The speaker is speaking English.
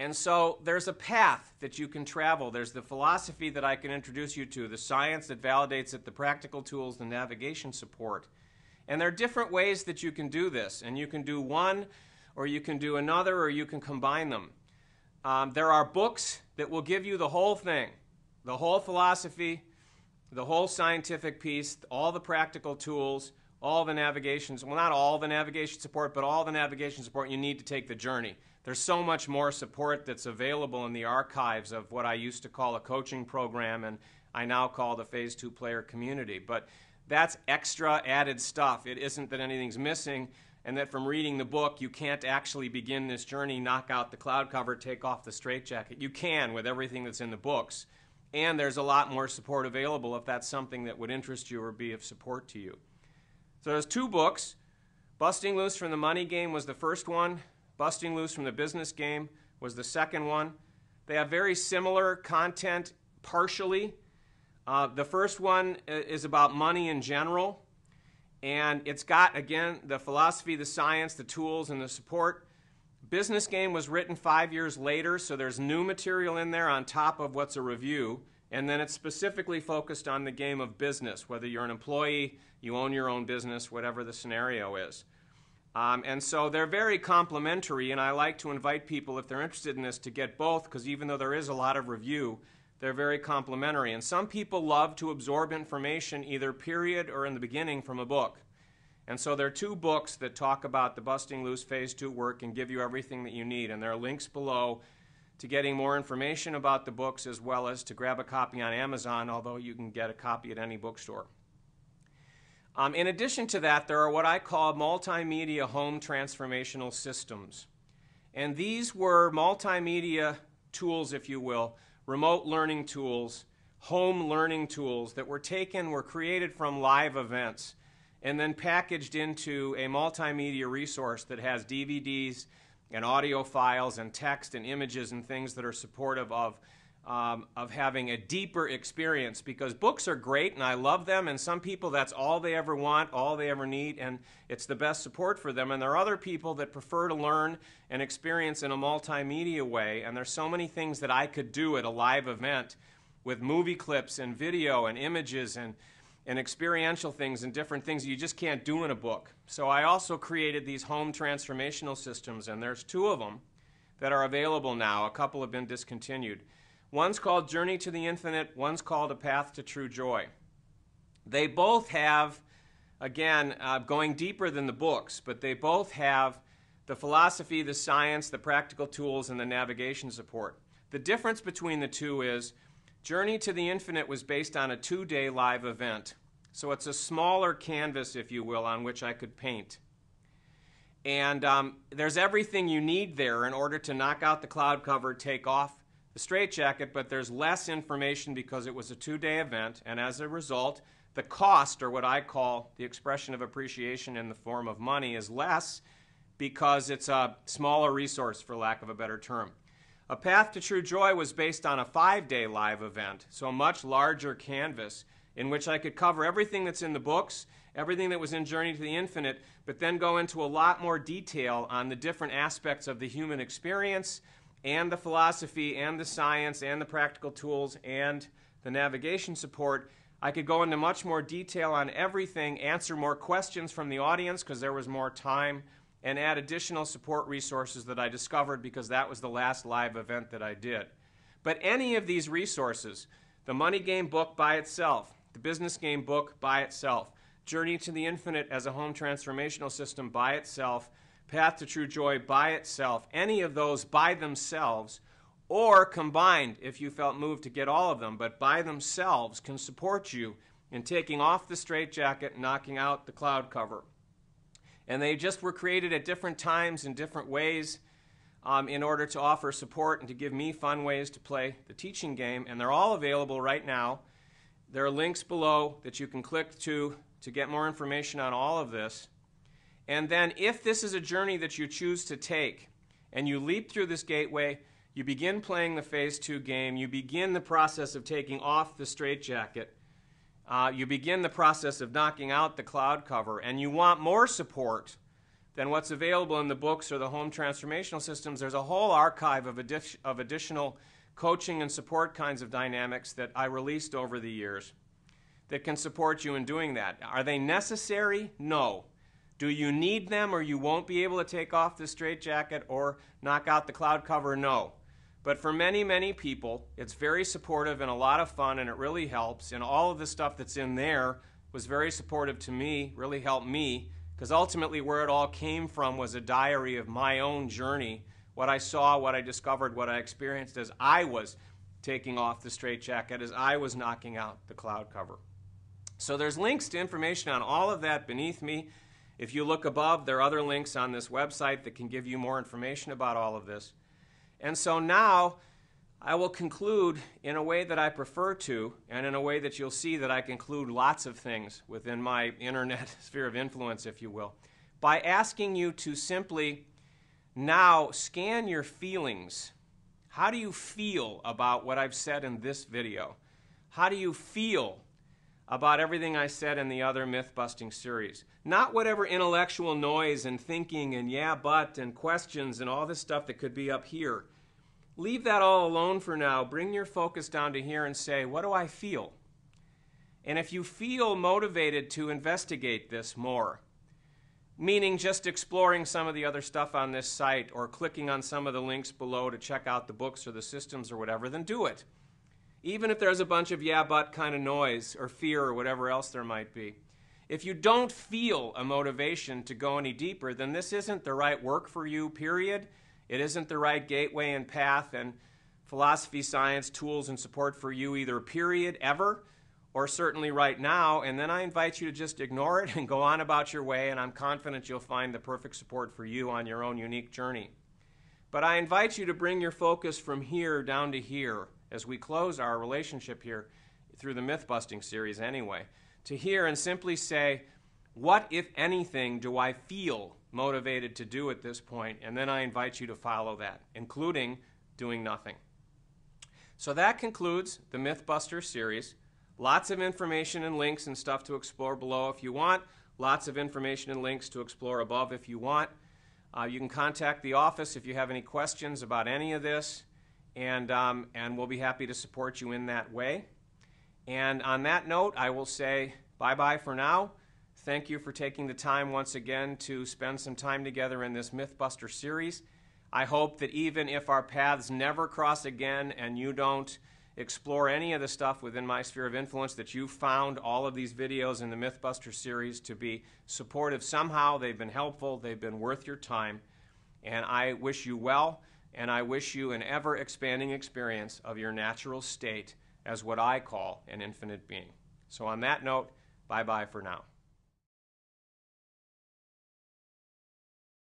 And so there's a path that you can travel. There's the philosophy that I can introduce you to, the science that validates it, the practical tools, the navigation support. And there are different ways that you can do this. And you can do one, or you can do another, or you can combine them. There are books that will give you the whole thing, the whole philosophy, the whole scientific piece, all the practical tools, all the navigations, well, not all the navigation support, but all the navigation support you need to take the journey. There's so much more support that's available in the archives of what I used to call a coaching program and I now call the Phase 2 player community. But that's extra added stuff. It isn't that anything's missing and that from reading the book you can't actually begin this journey, knock out the cloud cover, take off the straitjacket. You can with everything that's in the books. And there's a lot more support available if that's something that would interest you or be of support to you. So there's 2 books. Busting Loose from the Money Game was the first one. Busting Loose from the Business Game was the second one. They have very similar content partially. The first one is about money in general. And it's got, again, the philosophy, the science, the tools, and the support. Business Game was written 5 years later, so there's new material in there on top of what's a review. And then it's specifically focused on the game of business, whether you're an employee, you own your own business, whatever the scenario is. And so they're very complementary, and I like to invite people, if they're interested in this, to get both, because even though there is a lot of review, they're very complementary. And some people love to absorb information either period or in the beginning from a book. And so there are 2 books that talk about the Busting Loose Phase 2 work and give you everything that you need. And there are links below to getting more information about the books as well as to grab a copy on Amazon, although you can get a copy at any bookstore. In addition to that, there are what I call multimedia home transformational systems. And these were multimedia tools, if you will, remote learning tools, home learning tools that were created from live events and then packaged into a multimedia resource that has DVDs and audio files and text and images and things that are supportive of having a deeper experience, because books are great and I love them, and some people that's all they ever want, all they ever need, and it's the best support for them. And there are other people that prefer to learn and experience in a multimedia way, and there's so many things that I could do at a live event with movie clips and video and images and experiential things and different things you just can't do in a book. So I also created these home transformational systems, and there's 2 of them that are available now. A couple have been discontinued. One's called Journey to the Infinite, one's called A Path to True Joy. They both have, again, going deeper than the books, but they both have the philosophy, the science, the practical tools, and the navigation support. The difference between the 2 is Journey to the Infinite was based on a 2-day live event. So it's a smaller canvas, if you will, on which I could paint. And there's everything you need there in order to knock out the cloud cover, take off the straitjacket, but there's less information because it was a 2-day event, and as a result, the cost, or what I call the expression of appreciation in the form of money, is less because it's a smaller resource, for lack of a better term. A Path to True Joy was based on a 5-day live event, so a much larger canvas in which I could cover everything that's in the books, everything that was in Journey to the Infinite, but then go into a lot more detail on the different aspects of the human experience and the philosophy and the science and the practical tools and the navigation support. I could go into much more detail on everything, answer more questions from the audience because there was more time, and add additional support resources that I discovered because that was the last live event that I did. But any of these resources, the Money Game book by itself, the Business Game book by itself, Journey to the Infinite as a home transformational system by itself, Path to True Joy by itself, any of those by themselves, or combined if you felt moved to get all of them, but by themselves can support you in taking off the straitjacket and knocking out the cloud cover. And they just were created at different times in different ways in order to offer support and to give me fun ways to play the teaching game, and they're all available right now. There are links below that you can click to get more information on all of this. And then if this is a journey that you choose to take and you leap through this gateway, you begin playing the Phase 2 game, you begin the process of taking off the straitjacket, you begin the process of knocking out the cloud cover, and you want more support than what's available in the books or the home transformational systems. There's a whole archive of additional coaching and support kinds of dynamics that I released over the years that can support you in doing that. Are they necessary? No. Do you need them or you won't be able to take off the straitjacket or knock out the cloud cover? No. But for many, many people, it's very supportive and a lot of fun, and it really helps. And all of the stuff that's in there was very supportive to me, really helped me, because ultimately where it all came from was a diary of my own journey, what I saw, what I discovered, what I experienced as I was taking off the straitjacket, as I was knocking out the cloud cover. So there's links to information on all of that beneath me. If you look above, there are other links on this website that can give you more information about all of this. And so now I will conclude in a way that I prefer to, and in a way that you'll see that I conclude lots of things within my internet sphere of influence, if you will, by asking you to simply now scan your feelings. How do you feel about what I've said in this video? How do you feel about everything I said in the other myth-busting series? Not whatever intellectual noise and thinking and yeah, but and questions and all this stuff that could be up here. Leave that all alone for now. Bring your focus down to here and say, what do I feel? And if you feel motivated to investigate this more, meaning just exploring some of the other stuff on this site or clicking on some of the links below to check out the books or the systems or whatever, then do it. Even if there's a bunch of yeah, but kind of noise or fear or whatever else there might be. If you don't feel a motivation to go any deeper, then this isn't the right work for you, period. It isn't the right gateway and path and philosophy, science, tools, and support for you either, period, ever, or certainly right now. And then I invite you to just ignore it and go on about your way, and I'm confident you'll find the perfect support for you on your own unique journey. But I invite you to bring your focus from here down to here as we close our relationship here through the myth-busting series anyway, to here and simply say, what, if anything, do I feel motivated to do at this point? And then I invite you to follow that, including doing nothing. So that concludes the Mythbuster series. Lots of information and links and stuff to explore below if you want. Lots of information and links to explore above if you want. You can contact the office if you have any questions about any of this, and we'll be happy to support you in that way. And on that note, I will say bye-bye for now. Thank you for taking the time once again to spend some time together in this Mythbuster series. I hope that even if our paths never cross again and you don't explore any of the stuff within my sphere of influence, that you found all of these videos in the Mythbuster series to be supportive somehow. They've been helpful. They've been worth your time. And I wish you well, and I wish you an ever-expanding experience of your natural state as what I call an infinite being. So on that note, bye-bye for now.